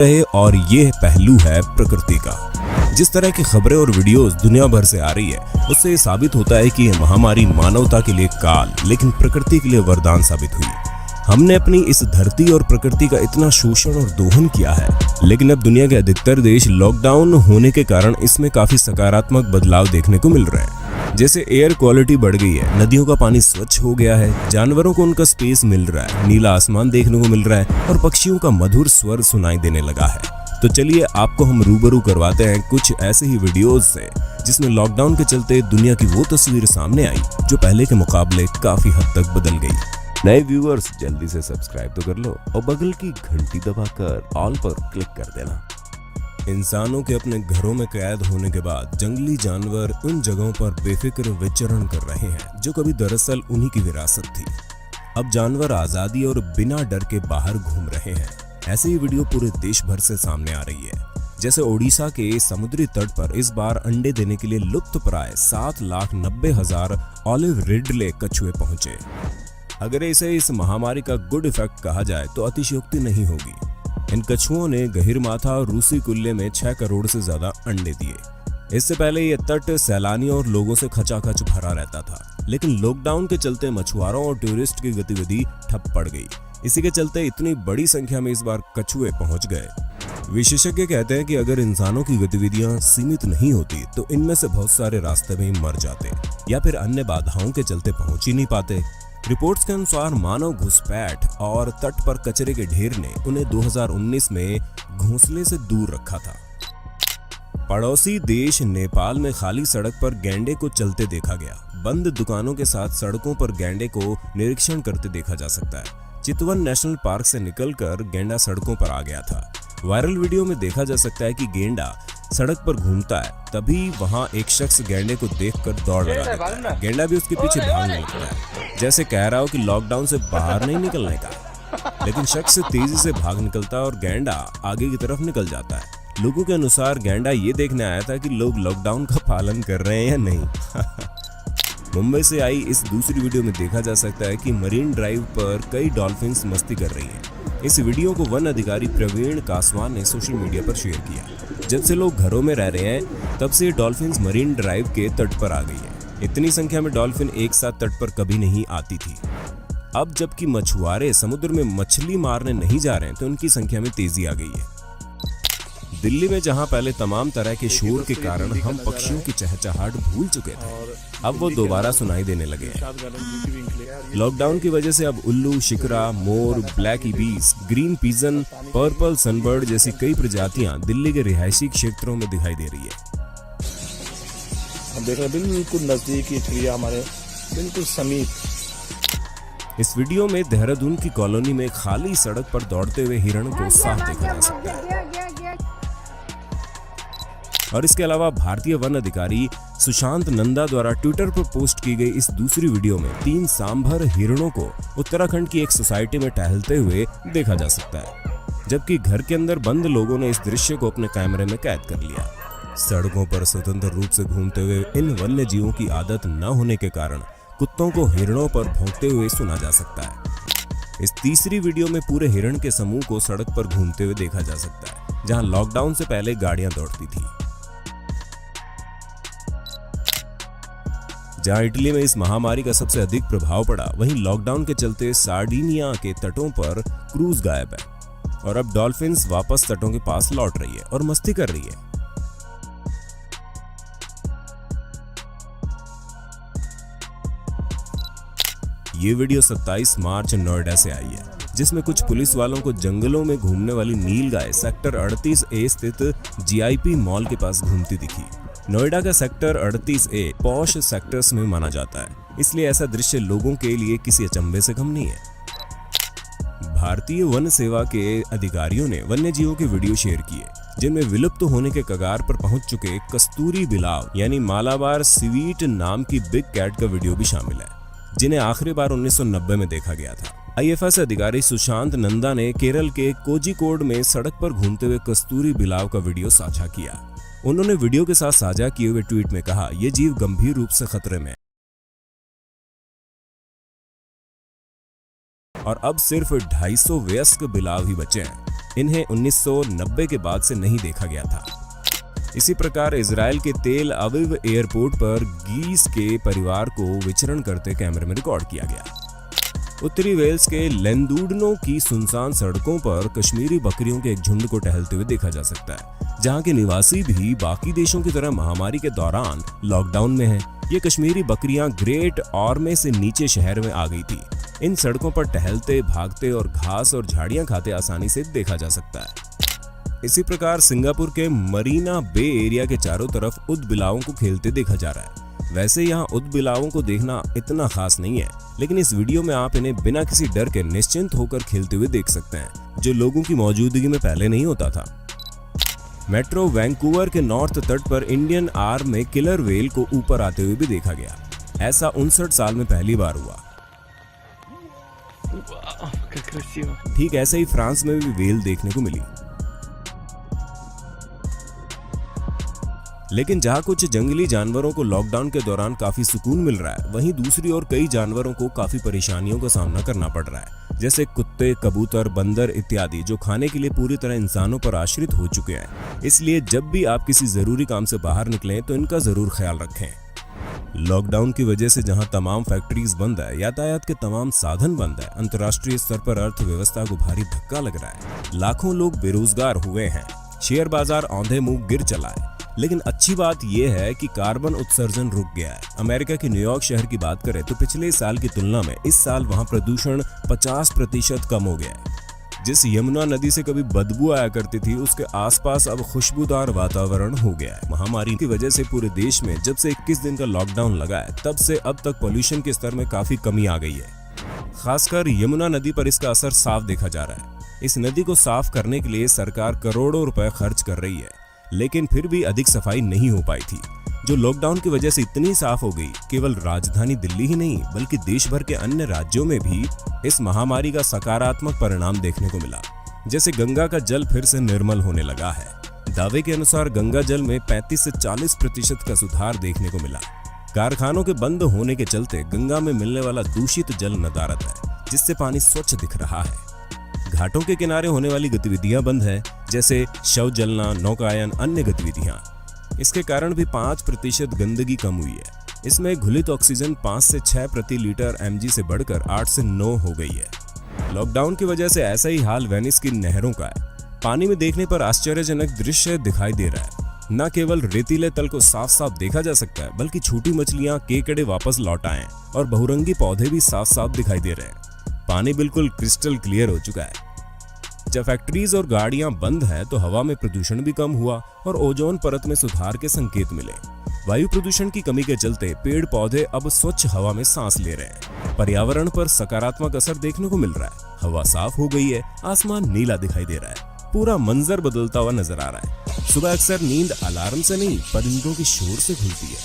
रहे और ये पहलू है प्रकृति का। जिस तरह की खबरें और वीडियोस दुनिया भर से आ रही है, उससे ये साबित होता है कि ये महामारी मानवता के लिए काल लेकिन प्रकृति के लिए वरदान साबित हुई। हमने अपनी इस धरती और प्रकृति का इतना शोषण और दोहन किया है, लेकिन अब दुनिया के अधिकतर देश लॉकडाउन होने के कारण इसमें काफी सकारात्मक बदलाव देखने को मिल रहे हैं। जैसे एयर क्वालिटी बढ़ गई है, नदियों का पानी स्वच्छ हो गया है, जानवरों को उनका स्पेस मिल रहा है, नीला आसमान देखने को मिल रहा है और पक्षियों का मधुर स्वर सुनाई देने लगा है। तो चलिए आपको हम रूबरू करवाते हैं कुछ ऐसे ही वीडियोस से जिसमें लॉकडाउन के चलते दुनिया की वो तस्वीर सामने आई जो पहले के मुकाबले काफी हद तक बदल गई। नए व्यूअर्स जल्दी से सब्सक्राइब तो कर लो और बगल की घंटी दबाकर ऑल पर क्लिक कर देना। इंसानों के अपने घरों में कैद होने के बाद जंगली जानवर उन जगहों पर बेफिक्र विचरण कर रहे हैं जो कभी दरअसल उन्हीं की विरासत थी। अब जानवर आजादी और बिना डर के बाहर घूम रहे हैं। ऐसे ही वीडियो पूरे देश भर से सामने आ रही है। जैसे ओडिशा के समुद्री तट पर इस बार अंडे देने के लिए लुप्तप्राय 7,90,000 ऑलिव रिडले कछुए पहुंचे। अगर इसे इस महामारी का गुड इफेक्ट कहा जाए तो अतिशयोक्ति नहीं होगी। इन कछुओं ने गहिरमाथा और रूसी कुल्ले में 6 करोड़ से ज्यादा अंडे दिए। इससे पहले ये तट सैलानियों और लोगों से खचाखच भरा रहता था, लेकिन लॉकडाउन के चलते मछुआरों और टूरिस्ट की गतिविधि ठप पड़ गई। इसी के चलते इतनी बड़ी संख्या में इस बार कछुए पहुंच गए। विशेषज्ञ कहते हैं कि अगर इंसानों की गतिविधियां सीमित नहीं होती तो इनमें से बहुत सारे रास्ते में ही मर जाते या फिर अन्य बाधाओं के चलते पहुंच ही नहीं पाते। रिपोर्ट्स के अनुसार मानव घुसपैठ और तट पर कचरे के ढेर ने उन्हें 2019 में घोंसले से दूर रखा था। पड़ोसी देश नेपाल में खाली सड़क पर गैंडे को चलते देखा गया। बंद दुकानों के साथ सड़कों पर गैंडे को निरीक्षण करते देखा जा सकता है। चितवन नेशनल पार्क से निकलकर गैंडा सड़कों पर आ गया था। वायरल वीडियो में देखा जा सकता है कि गैंडा सड़क पर घूमता है, तभी वहां एक शख्स गैंडे को देखकर दौड़ लगा देता है। गैंडा भी उसके पीछे भागने लगता है, जैसे कह रहा हो कि लॉकडाउन से बाहर नहीं निकलने का। लेकिन शख्स तेजी से भाग निकलता है और गैंडा आगे की तरफ निकल जाता है। लोगों के अनुसार गैंडा ये देखने आया था कि लोग लॉकडाउन का पालन कर रहे हैं या नहीं। मुंबई से आई इस दूसरी वीडियो में देखा जा सकता है कि मरीन ड्राइव पर कई डॉल्फिन्स मस्ती कर रही हैं। इस वीडियो को वन अधिकारी प्रवीण कासवान ने सोशल मीडिया पर शेयर किया। जब से लोग घरों में रह रहे हैं तब से डॉल्फिन्स मरीन ड्राइव के तट पर आ गई है। इतनी संख्या में डॉल्फिन एक साथ तट पर कभी नहीं आती थी। अब जबकि मछुआरे समुद्र में मछली मारने नहीं जा रहे हैं तो उनकी संख्या में तेजी आ गई है। दिल्ली में जहां पहले तमाम तरह के शोर के कारण हम पक्षियों की चहचहाट भूल चुके थे, अब वो दोबारा सुनाई देने लगे हैं। लॉकडाउन की वजह से अब उल्लू, शिकरा, मोर, black ibis, green pigeon, purple sunbird जैसी कई प्रजातियां दिल्ली के रिहायशी क्षेत्रों में दिखाई दे रही है। हम देख रहे हैं बिल्कुल नजदीक ये चिड़िया हमारे बिल्कुल समीप। इस वीडियो में देहरादून की कॉलोनी में खाली सड़क पर दौड़ते हुए हिरण को साफ देखा जा सकता है। और इसके अलावा भारतीय वन अधिकारी सुशांत नंदा द्वारा ट्विटर पर पोस्ट की गई इस दूसरी वीडियो में 3 सांभर हिरणों को उत्तराखंड की एक सोसाइटी में टहलते हुए देखा जा सकता है, जबकि घर के अंदर बंद लोगों ने इस दृश्य को अपने कैमरे में कैद कर लिया। सड़कों पर स्वतंत्र रूप से घूमते हुए इन वन्य जीवों की आदत न होने के कारण कुत्तों को हिरणों पर भौंकते हुए सुना जा सकता है। इस तीसरी वीडियो में पूरे हिरण के समूह को सड़क पर घूमते हुए देखा जा सकता है, जहां लॉकडाउन से पहले गाड़ियां दौड़ती थी। जहां इटली में इस महामारी का सबसे अधिक प्रभाव पड़ा, वहीं लॉकडाउन के चलते सार्डिनिया के तटों पर क्रूज गायब है और अब डॉल्फिन्स वापस तटों के पास लौट रही है और मस्ती कर रही है। ये वीडियो 27 मार्च नोएडा से आई है, जिसमें कुछ पुलिस वालों को जंगलों में घूमने वाली नीलगाय सेक्टर 38A स्थित GIP मॉल के पास घूमती दिखी। नोएडा का सेक्टर 38A पॉश सेक्टर्स में माना जाता है, इसलिए ऐसा दृश्य लोगों के लिए किसी अचंभे से कम नहीं है। भारतीय वन सेवा के अधिकारियों ने वन्य जीवों के वीडियो शेयर किए, जिनमें विलुप्त होने के कगार पर पहुंच चुके कस्तूरी बिलाव यानी मालाबार स्वीट नाम की बिग कैट का वीडियो भी शामिल है, जिन्हें आखिरी बार 1990 में देखा गया था। IFS अधिकारी सुशांत नंदा ने केरल के कोझिकोड में सड़क पर घूमते हुए कस्तूरी बिलाव का वीडियो साझा किया। उन्होंने वीडियो के साथ साझा किए हुए ट्वीट में कहा, यह जीव गंभीर रूप से खतरे में और अब सिर्फ 250 वयस्क बिलाव ही बचे हैं। इन्हें 1990 के बाद से नहीं देखा गया था। इसी प्रकार इजराइल के तेल अवीव एयरपोर्ट पर गीस के परिवार को विचरण करते कैमरे में रिकॉर्ड किया गया। उत्तरी वेल्स के लेंदूडनो की सुनसान सड़कों पर कश्मीरी बकरियों के एक झुंड को टहलते हुए देखा जा सकता है, जहां के निवासी भी बाकी देशों की तरह महामारी के दौरान लॉकडाउन में हैं। ये कश्मीरी बकरियां ग्रेट ऑर्मे से नीचे शहर में आ गई थी। इन सड़कों पर टहलते, भागते और घास और झाड़ियां खाते आसानी से देखा जा सकता है। इसी प्रकार सिंगापुर के मरीना बे एरिया के चारों तरफ ऊदबिलावों को खेलते देखा जा रहा है। वैसे यहाँ ऊदबिलावों को देखना इतना खास नहीं है, लेकिन इस वीडियो में आप इन्हें बिना किसी डर के निश्चिंत होकर खेलते हुए देख सकते हैं, जो लोगों की मौजूदगी में पहले नहीं होता था। मेट्रो वैंकूवर के नॉर्थ तट पर इंडियन आर्म में किलर वेल को ऊपर आते हुए भी देखा गया। ऐसा 59 साल में पहली बार हुआ। ठीक ऐसे ही फ्रांस में भी वेल देखने को मिली। लेकिन जहां कुछ जंगली जानवरों को लॉकडाउन के दौरान काफी सुकून मिल रहा है, वहीं दूसरी ओर कई जानवरों को काफी परेशानियों का सामना करना पड़ रहा है, जैसे कुत्ते, कबूतर, बंदर इत्यादि, जो खाने के लिए पूरी तरह इंसानों पर आश्रित हो चुके हैं। इसलिए जब भी आप किसी जरूरी काम से बाहर निकलें तो इनका जरूर ख्याल रखें। लॉकडाउन की वजह से जहां तमाम फैक्ट्रीज बंद है, यातायात के तमाम साधन बंद है, अंतर्राष्ट्रीय स्तर पर अर्थव्यवस्था को भारी धक्का लग रहा है। लाखों लोग बेरोजगार हुए हैं, शेयर बाजार औंधे मुंह गिर चला है। लेकिन अच्छी बात यह है कि कार्बन उत्सर्जन रुक गया है। अमेरिका के न्यूयॉर्क शहर की बात करें तो पिछले साल की तुलना में इस साल वहां प्रदूषण 50% कम हो गया है। जिस यमुना नदी से कभी बदबू आया करती थी, उसके आसपास अब खुशबूदार वातावरण हो गया है। महामारी की वजह से पूरे देश में जब से 21 दिन का लॉकडाउन लगा है, तब से अब तक पॉल्यूशन के स्तर में काफी कमी आ गई है। खासकर यमुना नदी पर इसका असर साफ देखा जा रहा है। इस नदी को साफ करने के लिए सरकार करोड़ों रुपए खर्च कर रही है, लेकिन फिर भी अधिक सफाई नहीं हो पाई थी, जो लॉकडाउन की वजह से इतनी साफ हो गई। केवल राजधानी दिल्ली ही नहीं, बल्कि देश भर के अन्य राज्यों में भी इस महामारी का सकारात्मक परिणाम देखने को मिला। जैसे गंगा का जल फिर से निर्मल होने लगा है। दावे के अनुसार गंगा जल में 35 से 40% का सुधार देखने को मिला। कारखानों के बंद होने के चलते गंगा में मिलने वाला दूषित जल नदारद है, जिससे पानी स्वच्छ दिख रहा है। घाटों के किनारे होने वाली गतिविधियां बंद है, जैसे शव जलना, नौकायन, अन्य गतिविधियां। इसके कारण भी 5% गंदगी कम हुई है। इसमें घुलित ऑक्सीजन 5 से 6 प्रति लीटर mg से बढ़कर 8 से 9 हो गई है। लॉकडाउन की वजह से ऐसा ही हाल वेनिस की नहरों का है। पानी में देखने पर आश्चर्यजनक दृश्य दिखाई दे रहा है। न केवल रेतीले तल को साफ साफ देखा जा सकता है, बल्कि छोटी मछलियां, केकड़े वापस लौट आए और बहुरंगी पौधे भी साफ साफ दिखाई दे रहे हैं। पानी बिल्कुल क्रिस्टल क्लियर हो चुका है। जब फैक्ट्रीज और गाड़ियां बंद है तो हवा में प्रदूषण भी कम हुआ और ओजोन परत में सुधार के संकेत मिले। वायु प्रदूषण की कमी के चलते पेड़ पौधे अब स्वच्छ हवा में सांस ले रहे हैं। पर्यावरण पर सकारात्मक असर देखने को मिल रहा है। हवा साफ हो गई है, आसमान नीला दिखाई दे रहा है, पूरा मंजर बदलता हुआ नजर आ रहा है। सुबह अक्सर नींद अलार्म से नहीं, परिंदों की शोर से खुलती है,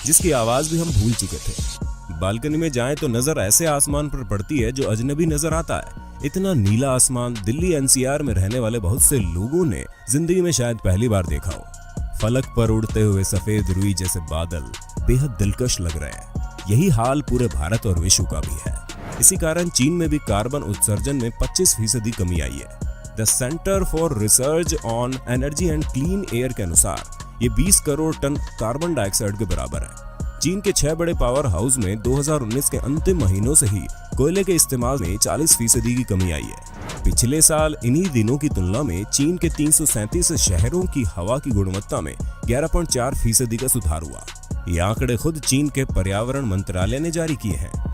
जिसकी आवाज भी हम भूल चुके थे। बालकनी में जाएं तो नजर ऐसे आसमान पर पड़ती है जो अजनबी नजर आता है। इतना नीला आसमान दिल्ली NCR में रहने वाले बहुत से लोगों ने जिंदगी में शायद पहली बार देखा हो। फलक पर उड़ते हुए सफेद रुई जैसे बादल बेहद दिलकश लग रहे हैं। यही हाल पूरे भारत और विश्व का भी है। इसी कारण चीन में भी कार्बन उत्सर्जन में 25% कमी आई है। The centre for research on energy and clean air के अनुसार ये 20 करोड़ टन कार्बन डाइऑक्साइड के बराबर है। चीन के 6 बड़े पावर हाउस में 2019 के अंतिम महीनों से ही कोयले के इस्तेमाल में 40% की कमी आई है। पिछले साल इन्हीं दिनों की तुलना में चीन के 337 शहरों की हवा की गुणवत्ता में 11.4% का सुधार हुआ। ये आंकड़े खुद चीन के पर्यावरण मंत्रालय ने जारी किए हैं।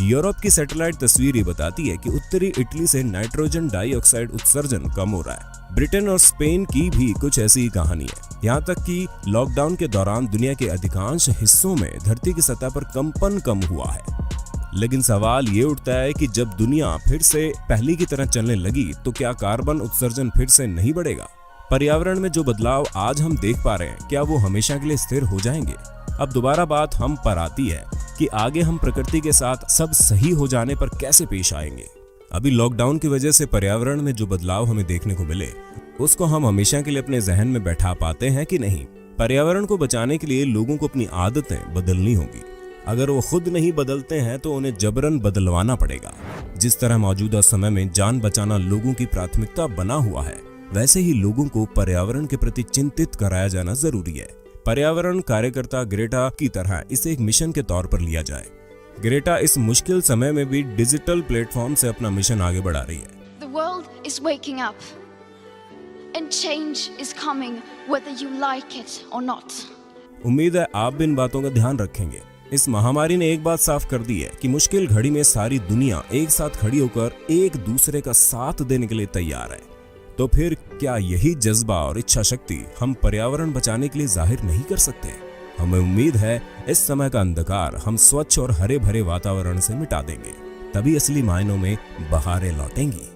यूरोप की सैटेलाइट तस्वीर ये बताती है कि उत्तरी इटली से नाइट्रोजन डाइऑक्साइड उत्सर्जन कम हो रहा है। ब्रिटेन और स्पेन की भी कुछ ऐसी ही कहानी है। यहाँ तक कि लॉकडाउन के दौरान दुनिया के अधिकांश हिस्सों में धरती की सतह पर कंपन कम हुआ है। लेकिन सवाल ये उठता है कि जब दुनिया फिर से पहले की तरह चलने लगी तो क्या कार्बन उत्सर्जन फिर से नहीं बढ़ेगा? पर्यावरण में जो बदलाव आज हम देख पा रहे हैं, क्या वो हमेशा के लिए स्थिर हो जाएंगे? अब दोबारा बात हम पर आती है कि आगे हम प्रकृति के साथ सब सही हो जाने पर कैसे पेश आएंगे। अभी लॉकडाउन की वजह से पर्यावरण में जो बदलाव हमें देखने को मिले, उसको हम हमेशा के लिए अपने जहन में बैठा पाते हैं कि नहीं? पर्यावरण को बचाने के लिए लोगों को अपनी आदतें बदलनी होगी। अगर वो खुद नहीं बदलते हैं तो उन्हें जबरन बदलवाना पड़ेगा। जिस तरह मौजूदा समय में जान बचाना लोगों की प्राथमिकता बना हुआ है, वैसे ही लोगों को पर्यावरण के प्रति चिंतित कराया जाना जरूरी है। पर्यावरण कार्यकर्ता ग्रेटा की तरह इसे एक मिशन के तौर पर लिया जाए। ग्रेटा इस मुश्किल समय में भी डिजिटल प्लेटफॉर्म से अपना मिशन आगे बढ़ा रही है। The world is waking up and change is coming whether you like it or not. उम्मीद है आप भी इन बातों का ध्यान रखेंगे। इस महामारी ने एक बात साफ कर दी है कि मुश्किल घड़ी में सारी दुनिया एक साथ खड़ी होकर एक दूसरे का साथ देने के लिए तैयार है। तो फिर क्या यही जज्बा और इच्छा शक्ति हम पर्यावरण बचाने के लिए जाहिर नहीं कर सकते? हमें उम्मीद है इस समय का अंधकार हम स्वच्छ और हरे भरे वातावरण से मिटा देंगे, तभी असली मायनों में बहारें लौटेंगी।